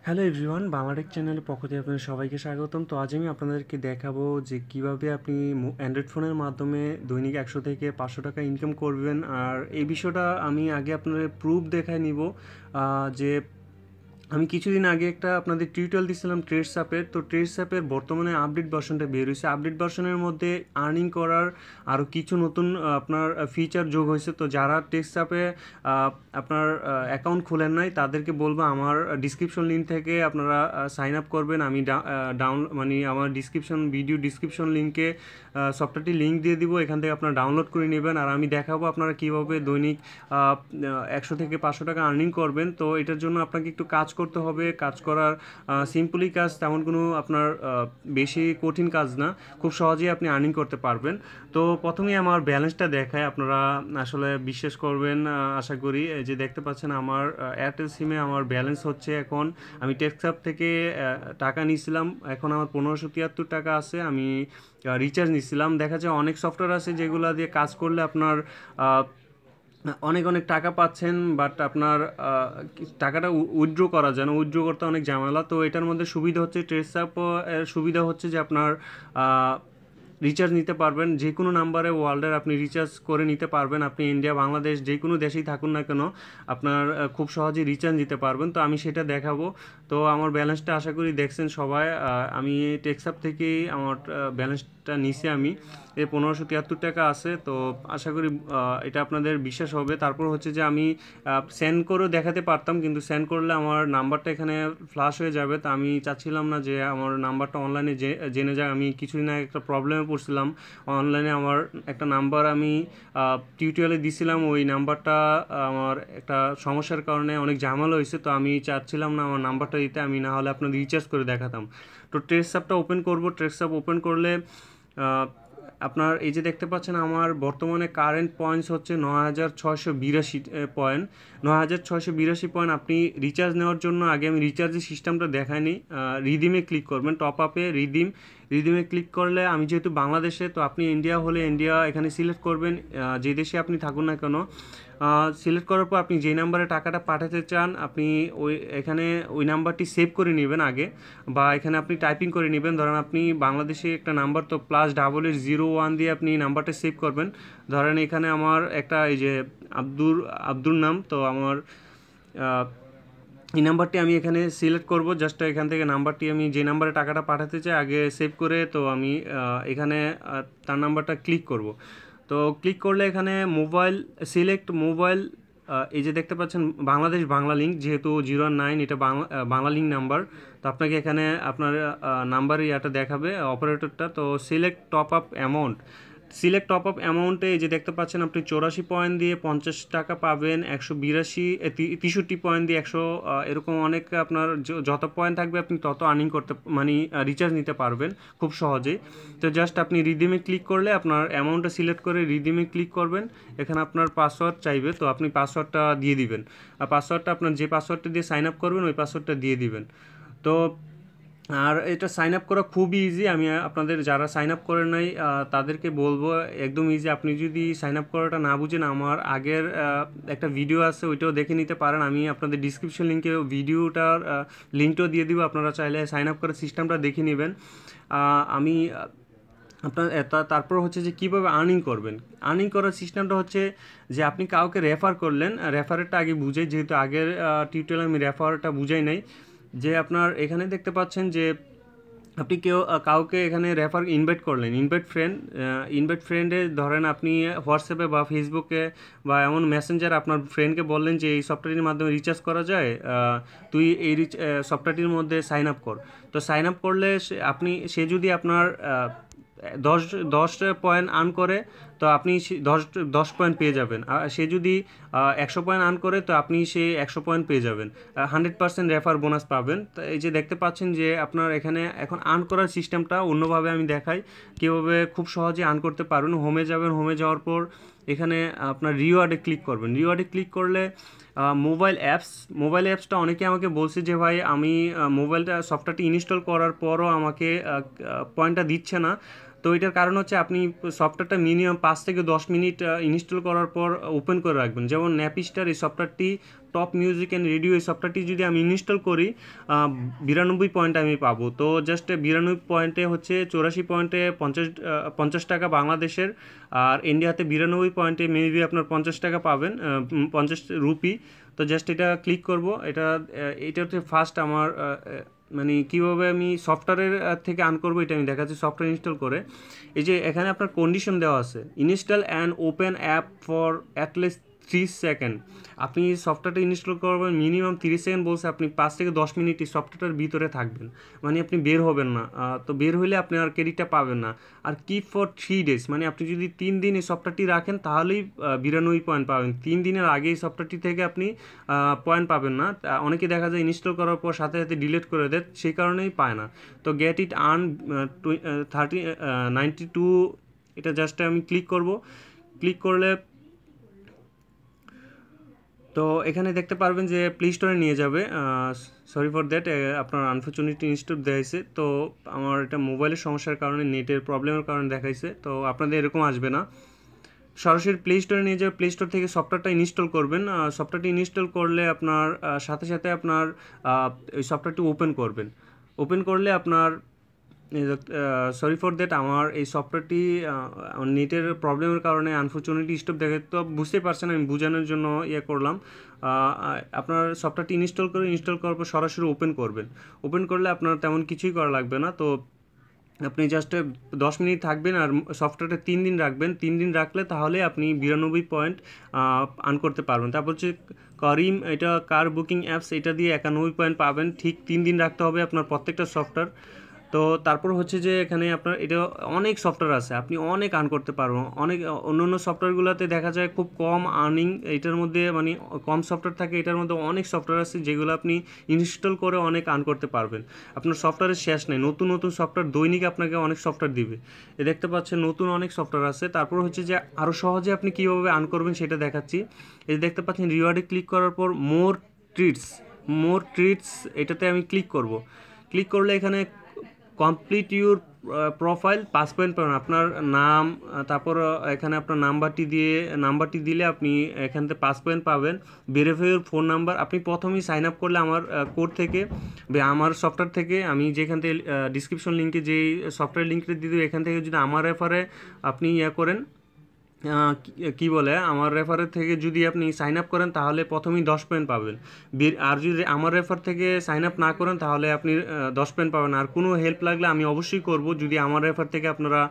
Hello everyone, Bangla Tech চ্যানেলের পক্ষ থেকে আপনাদের সবাইকে স্বাগতম। তো আজ আমি আপনাদেরকে দেখাবো যে কিভাবে আপনি অ্যান্ড্রয়েড ফোনের মাধ্যমে দৈনিক 100 থেকে 500 টাকা ইনকাম করবেন। আর এই বিষয়টা আমি আগে আপনাদের প্রুফ দেখায় নিব যে আমি কিছুদিন আগে একটা আপনাদের টিউটোরিয়াল দিয়েছিলাম ট্রেডস অ্যাপের। তো ট্রেডস অ্যাপের বর্তমানে আপডেট ভার্সনটা বের হয়েছে। আপডেট ভার্সনের মধ্যে আর্নিং করার আরও কিছু নতুন আপনার ফিচার যোগ হয়েছে। তো যারা ট্রেডস অ্যাপে আপনার অ্যাকাউন্ট খোলেন নাই তাদেরকে বলবো আমার ডিসক্রিপশন লিঙ্ক থেকে আপনারা সাইন আপ করবেন। আমি আমার ভিডিও ডিসক্রিপশন লিঙ্কে সফটওয়্যারটি লিঙ্ক দিয়ে দিব, এখান থেকে আপনারা ডাউনলোড করে নেবেন। আর আমি দেখাবো আপনারা কীভাবে দৈনিক 100 থেকে 500 টাকা আর্নিং করবেন। তো এটার জন্য আপনাকে একটু কাজ করতে হবে। কাজ করার সিম্পলি কাজ, তেমন কোনো আপনার বেশি কঠিন কাজ না, খুব সহজেই আপনি আর্নিং করতে পারবেন। তো প্রথমেই আমার ব্যালেন্সটা দেখায়, আপনারা আসলে বিশ্বাস করবেন আশা করি। এই যে দেখতে পাচ্ছেন আমার এয়ারটেল সিমে আমার ব্যালেন্স হচ্ছে, এখন আমি টেক্সঅ্যাপ থেকে টাকা নিয়েছিলাম, এখন আমার 1573 টাকা আছে। আমি রিচার্জ নিয়েছিলাম। দেখা যায় অনেক সফটওয়্যার আছে যেগুলো দিয়ে কাজ করলে আপনার অনেক অনেক টাকা পাচ্ছেন, বাট আপনার টাকাটা উইথড্র করা যায় না, উইথড্র করতে অনেক ঝামেলা। তো এটার মধ্যে সুবিধা হচ্ছে, ট্রেডস অ্যাপ এর সুবিধা হচ্ছে যে আপনার রিচার্জ নিতে পারবেন যে কোনো নাম্বারে ওয়ার্ল্ডের, আপনি রিচার্জ করে নিতে পারবেন। আপনি ইন্ডিয়া, বাংলাদেশ যে কোনো দেশেই থাকুন না কেন আপনার খুব সহজেই রিচার্জ নিতে পারবেন। তো আমি সেটা দেখাবো। তো আমার ব্যালেন্সটা আশা করি দেখছেন সবাই। আমি টেক্সঅ্যাপ থেকেই আমার ব্যালেন্সটা নিছি, আমি 1573 টাকা আছে। তো আশা করি এটা আপনাদের বিশ্বাস হবে। তারপর হচ্ছে যে আমি সেন্ড করেও দেখাতে পারতাম, কিন্তু সেন্ড করলে আমার নাম্বারটা এখানে ফ্লাশ হয়ে যাবে। তো আমি চাচ্ছিলাম না যে আমার নাম্বারটা অনলাইনে জেনে যায়। আমি কিছুদিন আগে একটা প্রবলেমে পড়ছিলাম অনলাইনে। আমার একটা নাম্বার আমি টিউটোরিয়ালে দিছিলাম, ওই নাম্বারটা আমার একটা সমস্যার কারণে অনেক ঝামেলা হয়েছে। তো আমি চাচ্ছিলাম না আমার নাম্বারটা দিতে, আমি না হলে আপনাদের রিচার্জ করে দেখাতাম। তো ট্রেডস অ্যাপটা ওপেন করব। ট্রেডস অ্যাপ ওপেন করলে আপনার এই যে দেখতে পাচ্ছেন আমার বর্তমানে কারেন্ট পয়েন্টস হচ্ছে 9682 পয়েন্ট। 9682 পয়েন্ট। আপনি রিচার্জ নেওয়ার জন্য আগে আমি রিচার্জের সিস্টেমটা দেখাইনি। রিদিমে ক্লিক করবেন, টপ আপে রিদিমে ক্লিক করলে, আমি যেহেতু বাংলাদেশে, তো আপনি ইন্ডিয়া হলে ইন্ডিয়া এখানে সিলেক্ট করবেন, যে দেশে আপনি থাকুন না কেন। সিলেক্ট করার পর আপনি যে নাম্বারে টাকাটা পাঠাতে চান আপনি এখানে ওই নাম্বারটি সেভ করে নেবেন আগে, বা এখানে আপনি টাইপিং করে নেবেন। ধরেন আপনি বাংলাদেশে একটা নাম্বার, তো +8801 দিয়ে আপনি নাম্বারটা সেভ করবেন। ধরেন এখানে আমার একটা এই যে আব্দুর নাম, তো আমার এই নাম্বারটি আমি এখানে সিলেক্ট করব। জাস্ট এখান থেকে নাম্বারটি, আমি যে নাম্বারে টাকাটা পাঠাতে চাই আগে সেভ করে, তো আমি এখানে তার নাম্বারটা ক্লিক করব। তো ক্লিক করলে এখানে সিলেক্ট মোবাইল, এই যে দেখতে পাচ্ছেন বাংলাদেশ বাংলা লিঙ্ক, যেহেতু 009 এটা বাংলা লিঙ্ক নাম্বার। তো আপনাকে এখানে আপনার নাম্বারে ইয়াটা দেখাবে অপারেটরটা। তো সিলেক্ট টপ আপ অ্যামাউন্টে এই যে দেখতে পাচ্ছেন আপনি 84 পয়েন্ট দিয়ে 50 টাকা পাবেন, 63 পয়েন্ট দিয়ে 100, এরকম অনেক আপনার যত পয়েন্ট থাকবে আপনি তত আর্নিং করতে, মানে রিচার্জ নিতে পারবেন খুব সহজেই। তো জাস্ট আপনি রিডিমে ক্লিক করলে আপনার অ্যামাউন্টটা সিলেক্ট করে রিডিমে ক্লিক করবেন। এখানে আপনার পাসওয়ার্ড চাইবে, তো আপনি পাসওয়ার্ডটা দিয়ে দিবেন। আর পাসওয়ার্ডটা আপনার যে পাসওয়ার্ডটা দিয়ে সাইন আপ করবেন ওই পাসওয়ার্ডটা দিয়ে দিবেন। তো আর এটা সাইন আপ করা খুবই ইজি। আমি আপনাদের যারা সাইন আপ করেন নাই তাদেরকে বলবো একদম ইজি। আপনি যদি সাইন আপ করাটা না বুঝেন, আমার আগের একটা ভিডিও আছে, ওইটাও দেখে নিতে পারেন। আমি আপনাদের ডিসক্রিপশন লিঙ্কে ভিডিওটার লিঙ্কটাও দিয়ে দিব, আপনারা চাইলে সাইন আপ করার সিস্টেমটা দেখে নেবেন। আমি আপনার তারপর হচ্ছে যে কীভাবে আর্নিং করবেন। আর্নিং করার সিস্টেমটা হচ্ছে যে আপনি কাউকে রেফার করলেন, রেফারেরটা আগে বুঝে, যেহেতু আগের টিউটোরিয়ালে আমি রেফারটা বুঝাই নাই। যে আপনার এখানে দেখতে পাচ্ছেন যে আপনি কাউকে এখানে ইনভাইট করলেন, ইনভাইট ফ্রেন্ডে ধরেন আপনি হোয়াটসঅ্যাপে বা ফেসবুকে বা এমন মেসেঞ্জার আপনার ফ্রেন্ডকে বললেন যে এই সফটওয়্যারের মাধ্যমে রিচার্জ করা যায়, তুই এই সফটওয়্যারটির মধ্যে সাইন আপ কর। তো সাইন আপ করলে সে যদি আপনার দশ 10 পয়েন্ট আর্ন করে, তো আপনি 10 পয়েন্ট পেয়ে যাবেন। আর সে যদি 100 পয়েন্ট আর্ন করে, তো আপনি সেই 100 পয়েন্ট পেয়ে যাবেন, 100% রেফার বোনাস পাবেন। তো এই যে দেখতে পাচ্ছেন যে আপনার এখানে এখন আর্ন করার সিস্টেমটা অন্যভাবে আমি দেখাই, কীভাবে খুব সহজে আর্ন করতে পারবেন। হোমে যাবেন, হোমে যাওয়ার পর এখানে আপনার রিওয়ার্ডে ক্লিক করবেন। রিওয়ার্ডে ক্লিক করলে মোবাইল অ্যাপসটা অনেকে আমাকে বলছে যে ভাই আমি সফটওয়্যারটি ইনস্টল করার পরও আমাকে পয়েন্টটা দিচ্ছে না। তো এটার কারণ হচ্ছে আপনি সফটওয়্যারটা মিনিমাম 5 থেকে 10 মিনিট ইনস্টল করার পর ওপেন করে রাখবেন। যেমন ন্যাপিস্টার এই সফটওয়্যারটি, টপ মিউজিক অ্যান্ড রেডিও এই সফটওয়্যারটি যদি আমি ইনস্টল করি 92 পয়েন্ট আমি পাবো। তো জাস্ট 92 পয়েন্টে হচ্ছে 84 পয়েন্টে 50 টাকা বাংলাদেশের, আর ইন্ডিয়াতে 92 পয়েন্টে মেবি আপনার 50 টাকা পাবেন, 50 রুপি। তো জাস্ট এটা ক্লিক করব। এটা হচ্ছে ফার্স্ট আমার মানে কীভাবে আমি সফটওয়্যারের থেকে আর্ন করবো এটা আমি দেখাচ্ছি সফটওয়্যার ইনস্টল করে। এই যে এখানে আপনার কন্ডিশন দেওয়া আছে, install and open app for at least 3 second. আপনি সফটওয়্যারটা ইনস্টল করবেন মিনিমাম 30 সেকেন্ড বলছে, আপনি 5 থেকে 10 মিনিট এই সফটওয়্যারটার ভিতরে থাকবেন, মানে আপনি বের হবেন না। তো বের হলে আপনি আর ক্রেডিটটা পাবেন না। আর কিপ ফর 3 ডেজ, মানে আপনি যদি 3 দিন এই সফটওয়্যারটি রাখেন তাহলেই 92 পয়েন্ট পাবেন। 3 দিনের আগে এই সফটওয়্যারটি থেকে আপনি পয়েন্ট পাবেন না। অনেকে দেখা যায় ইনস্টল করার পর সাথে সাথে ডিলিট করে দেয়, সেই কারণেই পায় না। তো গেট ইট আর্ন 92, এটা জাস্ট আমি ক্লিক করব। ক্লিক করলে তো এখানে দেখতে পারবেন যে প্লে স্টোরে নিয়ে যাবে। সরি ফর দ্যাট, আপনার আনফরচুনেটলি ইনস্টল দেখাইছে। তো আমার এটা মোবাইলের সমস্যার কারণে, নেটের প্রবলেমের কারণে দেখাইছে। তো আপনাদের এরকম আসবে না, সরাসরি প্লে স্টোরে নিয়ে যাবে। প্লে স্টোর থেকে সফটওয়্যারটা ইনস্টল করবেন। সফটওয়্যারটি ইনস্টল করলে আপনার সাথে সাথে আপনার ওই সফটওয়্যারটি ওপেন করবেন। ওপেন করলে আপনার সরি ফর দ্যাট, আমার এই সফটওয়্যারটি নেটের প্রবলেমের কারণে আনফরচুনেটলি স্টপ দেখে। তো বুঝতেই পারছেন, আমি বোঝানোর জন্য ইয়ে করলাম। আপনার সফটওয়্যারটি ইনস্টল করার পর সরাসরি ওপেন করবেন। ওপেন করলে আপনার তেমন কিছুই করা লাগবে না। তো আপনি জাস্ট 10 মিনিট থাকবেন আর সফটওয়্যারটা 3 দিন রাখবেন। 3 দিন রাখলে তাহলে আপনি 92 পয়েন্ট আর্ন করতে পারবেন। তারপর হচ্ছে করিম, এটা কার বুকিং অ্যাপস, এটা দিয়ে 91 পয়েন্ট পাবেন। ঠিক 3 দিন রাখতে হবে আপনার প্রত্যেকটা সফটওয়্যার। তো তারপর হচ্ছে যে এখানে আপনার এটা অনেক সফটওয়্যার আছে, আপনি অনেক আর্ন করতে পারবেন। অনেক অন্য সফটওয়্যারগুলোতে দেখা যায় খুব কম আর্নিং, এটার মধ্যে মানে কম সফটওয়্যার থাকে। এটার মধ্যে অনেক সফটওয়্যার আছে যেগুলো আপনি ইনস্টল করে অনেক আর্ন করতে পারবেন। আপনার সফটওয়্যারের শেষ নেই, নতুন নতুন সফটওয়্যার দৈনিক আপনাকে অনেক সফটওয়্যার দিবে। এ দেখতে পাচ্ছেন নতুন অনেক সফটওয়্যার আছে। তারপর হচ্ছে যে আরও সহজে আপনি কীভাবে আর্ন করবেন সেটা দেখাচ্ছি। এই দেখতে পাচ্ছেন রিওয়ার্ডে ক্লিক করার পর মোর ট্রিটস, এটাতে আমি ক্লিক করব। ক্লিক করলে এখানে কমপ্লিট ইউর প্রোফাইল 5 পয়েন্ট পাবেন। আপনার নাম, তারপর এখানে আপনার নাম্বারটি দিলে আপনি এখান থেকে 5 পয়েন্ট পাবেন। ভেরিফাই ইউর ফোন নাম্বার, আপনি প্রথমেই সাইন আপ করলে আমার কোড থেকে, আমার সফটওয়্যার থেকে, আমি যেখান থেকে ডিসক্রিপশন লিঙ্কে যেই সফটওয়্যার লিঙ্কটা দিয়ে দেবো, এখান থেকে যদি আমার রেফারে আপনি করেন, কি বলে, আমার রেফারের থেকে যদি আপনি সাইন আপ করেন তাহলে প্রথমেই 10 পয়েন্ট পাবেন। আর যদি আমার রেফার থেকে সাইন আপ না করেন তাহলে আপনি 10 পয়েন্ট পাবেন। আর কোনো হেল্প লাগলে আমি অবশ্যই করব যদি আমার রেফার থেকে আপনারা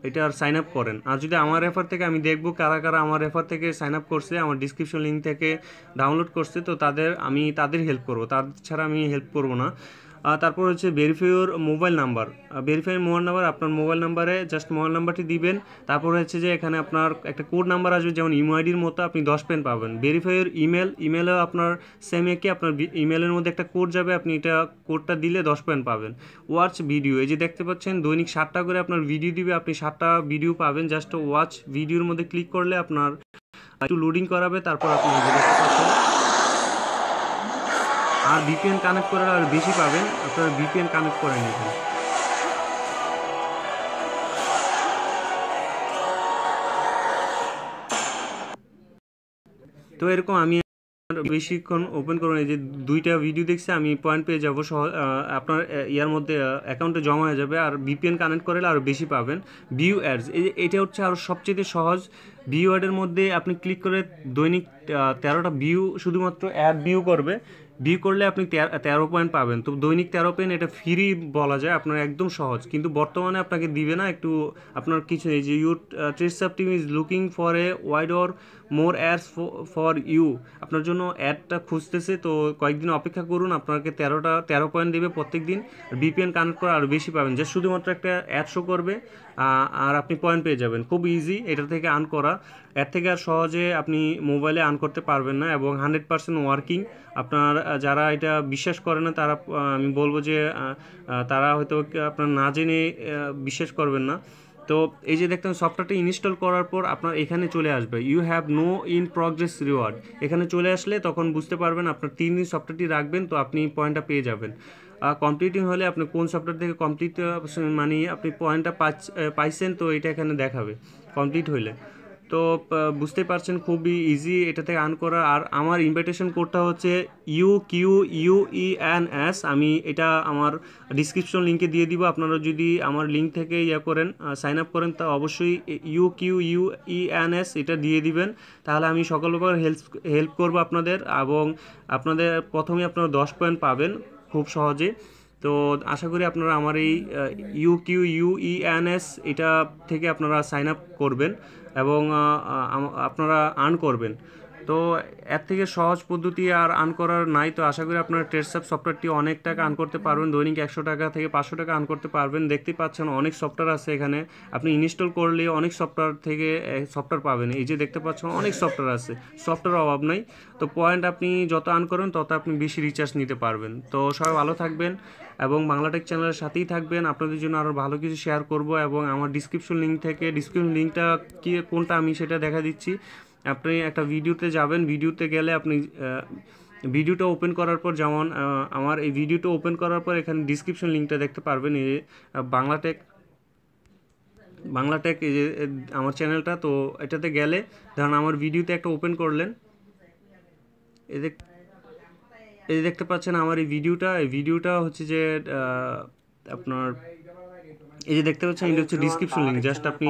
এটার সাইন আপ করেন। আর যদি আমার রেফার থেকে, আমি দেখব কারা কারা আমার রেফার থেকে সাইন আপ করছে, আমার ডিসক্রিপশন লিঙ্ক থেকে ডাউনলোড করছে, তো তাদের হেল্প করব, তার ছাড়া আমি হেল্প করব না। তারপর হচ্ছে ভেরিফাই ইউর মোবাইল নাম্বার। আপনার মোবাইল নাম্বারে জাস্ট মোবাইল নাম্বারটি দিবেন। তারপর হচ্ছে যে এখানে আপনার একটা কোড নাম্বার আসবে, যেমন ইউআইডির মতো, আপনি 10 পয়েন্ট পাবেন। ভেরিফাই ইউর ইমেলও আপনার সেম একই, আপনার ইমেলের মধ্যে একটা কোড যাবে, আপনি এটা কোডটা দিলে 10 পয়েন্ট পাবেন। ওয়াচ ভিডিও, এই যে দেখতে পাচ্ছেন দৈনিক 7টা করে আপনার ভিডিও দিবে, আপনি 7টা ভিডিও পাবেন। জাস্ট ওয়াচ ভিডিওর মধ্যে ক্লিক করলে আপনার একটু লোডিং করাবে, তারপর আপনি দেখতে পাচ্ছেন। আর ভিপিএন কানেক্ট করে আর বেশি পাবেন, আপনারা ভিপিএন কানেক্ট করে নেবেন। তো এরকম আমি বেশিক্ষণ ওপেন করুন, এই যে 2টা ভিডিও দেখছি, আমি পয়েন্ট পেয়ে যাবো। আপনার ইয়ার মধ্যে অ্যাকাউন্টে জমা হয়ে যাবে। আর ভিপিএন কানেক্ট করলে আরও বেশি পাবেন। ভিউ অ্যাডস, এটা হচ্ছে আরও সবচেয়ে সহজ। ভিউ অ্যাডের মধ্যে আপনি ক্লিক করে দৈনিক 13টা ভিউ, শুধুমাত্র অ্যাড ভিউ করবে। ভিউ করলে আপনি 13 পয়েন্ট পাবেন। তো দৈনিক 13 পয়েন্ট, এটা ফ্রি বলা যায়, আপনার একদম সহজ। কিন্তু বর্তমানে আপনাকে দিবে না, একটু আপনার কিছু, এই যে your trade team is looking for a wide or more ads for you, আপনার জন্য অ্যাডটা খুঁজতেছে। তো কয়েকদিন অপেক্ষা করুন, আপনাকে 13 পয়েন্ট দেবে প্রত্যেক দিন। ভিপিএন কানেক্ট করে আরও বেশি পাবেন, যে শুধুমাত্র একটা অ্যাড শো করবে আর আপনি পয়েন্ট পেয়ে যাবেন। খুব ইজি এটা থেকে আর্ন করা। এর থেকে আর সহজে আপনি মোবাইলে আর্ন করতে পারবেন না, এবং 100% ওয়ার্কিং। আপনার যারা এটা বিশ্বাস করে না, তারা আমি বলবো যে তারা হয়তো আপনার না জেনে বিশ্বাস করবেন না। তো এই যে দেখতেন সফটওয়্যারটি ইনস্টল করার পর আপনার এখানে চলে আসবে you have no in progress reward. এখানে চলে আসলে তখন বুঝতে পারবেন আপনার 3 দিন সফটওয়্যারটি রাখবেন, তো আপনি পয়েন্টটা পেয়ে যাবেন। কমপ্লিটিং হলে আপনি কোন সফটওয়্যার থেকে কমপ্লিট মানে আপনি পয়েন্টটা পাইছেন, তো এটা এখানে দেখাবে কমপ্লিট হইলে। তো বুঝতেই পারছেন খুবই ইজি এটা থেকে আর্ন করা। আর আমার ইনভাইটেশন কোডটা হচ্ছে UQUENS। আমি এটা আমার ডিসক্রিপশন লিঙ্কে দিয়ে দিব। আপনারা যদি আমার লিঙ্ক থেকে করেন, সাইন আপ করেন, তা অবশ্যই UQUENS এটা দিয়ে দিবেন। তাহলে আমি সকল প্রকার হেল্প করবো আপনাদের, এবং আপনাদের প্রথমে আপনারা 10 পয়েন্ট পাবেন খুব সহজে। তো আশা করি আপনারা আমার এই UQUENS এটা থেকে আপনারা সাইন আপ করবেন এবং আপনারা আর্ন করবেন। তো এর থেকে সহজ পদ্ধতি আর আর্ন করার নাই। তো আশা করি আপনারা ট্রেডসাপ সফটওয়্যারটি অনেক টাকা আর্ন করতে পারবেন, দৈনিক 100 টাকা থেকে 500 টাকা আর্ন করতে পারবেন। দেখতে পাচ্ছেন অনেক সফটওয়্যার আছে এখানে, আপনি ইনস্টল করলে অনেক সফটওয়্যার থেকে সফটওয়্যার পাবেন। এই যে দেখতে পাচ্ছেন অনেক সফটওয়্যার আছে, সফটওয়্যারের অভাব নাই। তো পয়েন্ট আপনি যত আর্ন করেন তত আপনি বেশি রিচার্জ নিতে পারবেন। তো সবাই ভালো থাকবেন এবং বাংলাটেক চ্যানেলের সাথেই থাকবেন। আপনাদের জন্য আরও ভালো কিছু শেয়ার করব, এবং আমার ডিসক্রিপশন লিঙ্কটা কি কোনটা আমি সেটা দেখা দিচ্ছি। আপনি একটা ভিডিওতে যাবেন, ভিডিওতে গেলে আপনি ভিডিওটা ওপেন করার পর, যেমন আমার এই ভিডিওটা ওপেন করার পর এখানে ডিসক্রিপশন লিঙ্কটা দেখতে পারবেন। এই বাংলাটেক এই যে আমার চ্যানেলটা, তো এটাতে গেলে ধরুন আমার ভিডিওতে একটা ওপেন করলেন, এই দেখতে পাচ্ছেন আমার এই ভিডিওটা হচ্ছে যে আপনার এই যে দেখতে পাচ্ছেন এটা হচ্ছে ডিসক্রিপশন লিঙ্ক। জাস্ট আপনি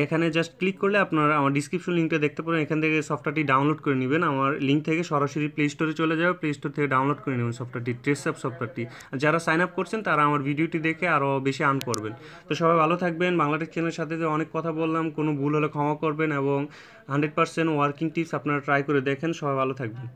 এখানে জাস্ট ক্লিক করলে আপনারা আমার ডিসক্রিপশন লিঙ্কটা দেখতে পারেন। এখান থেকে সফটওয়্যারটি ডাউনলোড করে নেবেন, আমার লিঙ্ক থেকে সরাসরি প্লে স্টোরে চলে যাবে, প্লে স্টোর থেকে ডাউনলোড করে নেবেন সফটওয়্যারটি, ট্রেডসাপ সফটওয়্যারটি। যারা সাইন আপ করছেন তারা আমার ভিডিওটি দেখে আরও বেশি আর্ন করবেন। তো সবাই ভালো থাকবেন। বাংলাদেশ চ্যানেলের সাথে অনেক কথা বললাম, কোনো ভুল হলে ক্ষমা করবেন, এবং 100% ওয়ার্কিং টিপস আপনারা ট্রাই করে দেখেন। সবাই ভালো থাকবেন।